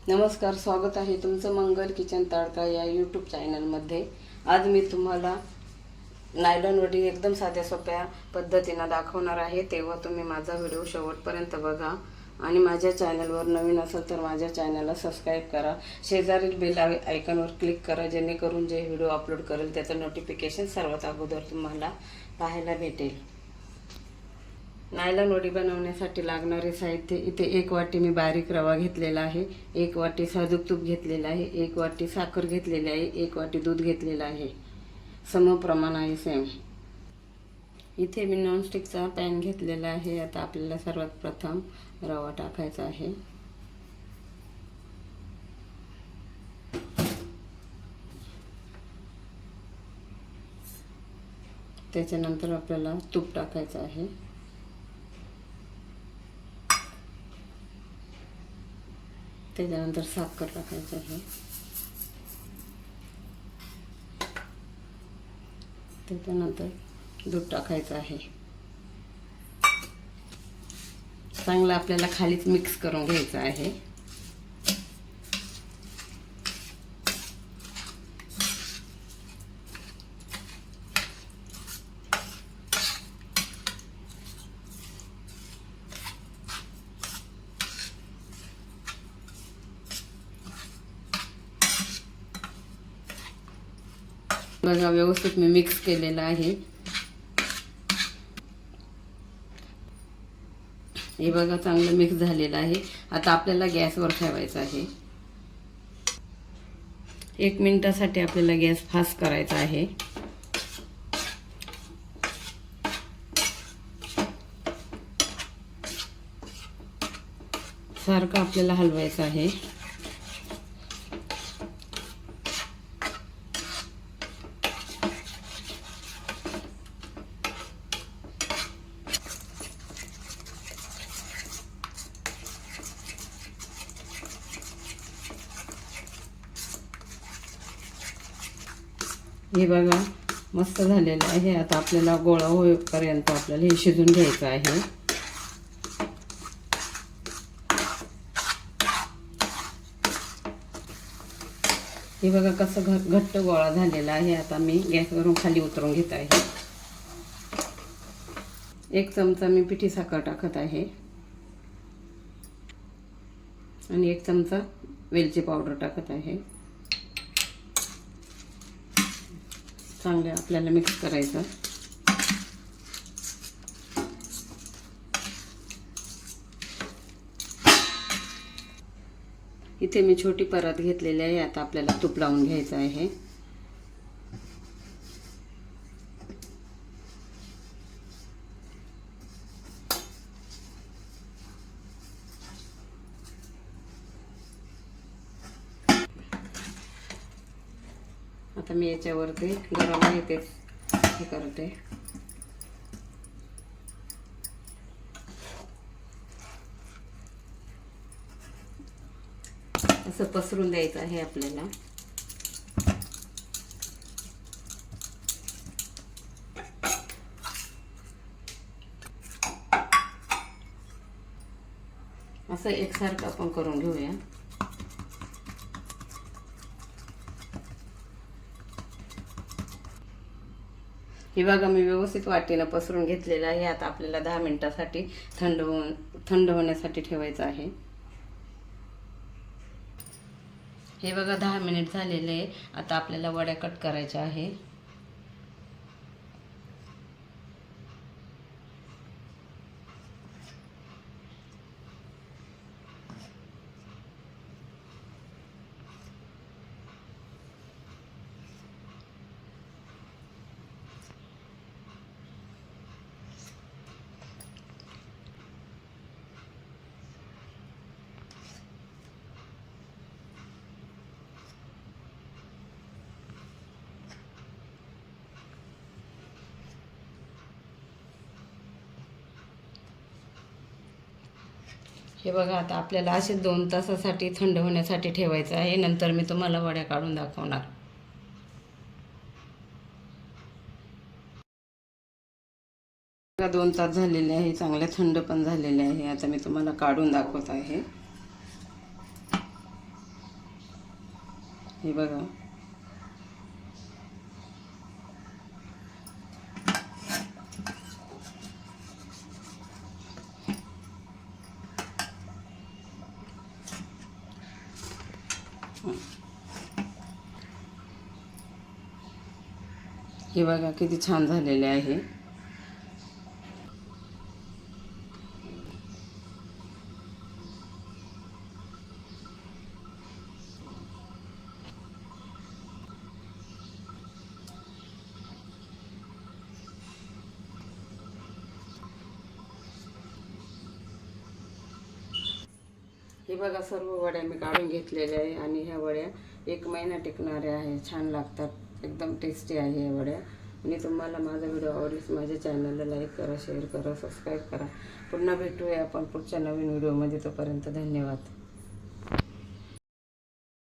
नमस्कार, स्वागत आहे तुमचं मंगल किचन तडका या यूट्यूब चॅनलमध्ये। आज मी तुम्हाला नायलॉन वडी एकदम साध्या सोप्या पद्धतीने दाखवणार आहे, तेव्हा तुम्ही माझा व्हिडिओ शेवटपर्यंत बघा। आणि माझ्या चॅनलवर नवीन असाल तर माझ्या चॅनलला सबस्क्राईब करा, शेजारील बेल आयकॉनवर क्लिक करा, जेणेकरून जे व्हिडिओ अपलोड करेल त्याचं नोटिफिकेशन सर्वात अगोदर तुम्हाला पाहायला भेटेल। नायलॉन वडी बनवण्यासाठी लागणारे साहित्य इथे 1 वाटी मी बारीक रवा घेतलेला आहे, 1 वाटी साजूक तूप घेतलेला आहे, 1 वाटी साखर घेतलेली आहे, 1 वाटी दूध घेतलेलं आहे, समप्रमाण आहे सेम। इथे मी नॉनस्टिकचा पॅन घेतलेला आहे। आता आपल्याला सर्वात प्रथम रवा टाकायचा आहे। त्याच्यानंतर आपल्याला तूप टाकायचं आहे। त्याच्यानंतर साखर टाकायचं आहे। त्याच्यानंतर दूध टाकायचं आहे। चांगलं आपल्याला खालीच मिक्स करून घ्यायचं आहे। बघा, व्यवस्थित मी मिक्स केलेलं आहे। हे बघा, चांगलं मिक्स झालेलं आहे। आता आपल्याला गॅसवर ठेवायचं आहे। 1 मिनिटासाठी आपल्याला गॅस फास्ट करायचा आहे। सारखं आपल्याला हलवायचं आहे। हे बघा, मस्त झालेलं आहे। आता आपल्याला गोळा होईपर्यंत आपल्याला हे शिजून घ्यायचं आहे। हे बघा कसं घट्ट गोळा झालेला आहे। आता मी गॅसवरून खाली उतरून घेत आहे। 1 चमचा मी पिठी साखर टाकत आहे आणि 1 चमचा वेलची पावडर टाकत आहे। चांगले आपल्याला मिक्स करायचं। इथे मी छोटी परात घेतलेली आहे। आता आपल्याला तूप लावून घ्यायचं आहे। आता मी याच्यावरती गरम आहे ते हे करते। असं पसरून द्यायचं आहे आपल्याला। असं एकसारखं आपण करून घेऊया। हे बघा, मी व्यवस्थित वाटीनं पसरून घेतलेलं आहे। आता आपल्याला 10 मिनिटासाठी थंड होण्यासाठी ठेवायचं आहे। हे बघा, 10 मिनिट झालेले आहे। आता आपल्याला वड्या कट करायच्या आहे। हे बघा, आता आपल्याला असे 2 तासासाठी थंड होण्यासाठी ठेवायचं आहे। नंतर मी तुम्हाला वड्या काढून दाखवणार। बघा, 2 तास झालेले आहे, चांगले थंड पण झालेले आहे। आता मी तुम्हाला काढून दाखवत आहे। हे बघा, हे बघा किती छान झालेले आहे. हे बघा, सर्व वड्या मी काढून घेतलेल्या आहे आणि ह्या वड्या 1 महिना टिकणाऱ्या आहे. छान लागतात, एकदम टेस्टी आहे ह्या वड्या. आणि तुम्हाला माझा व्हिडिओ आवडल्यास माझ्या चॅनलला लाईक करा, शेअर करा, सबस्क्राईब करा. पुन्हा भेटूया आपण पुढच्या नवीन व्हिडिओमध्ये. तोपर्यंत धन्यवाद.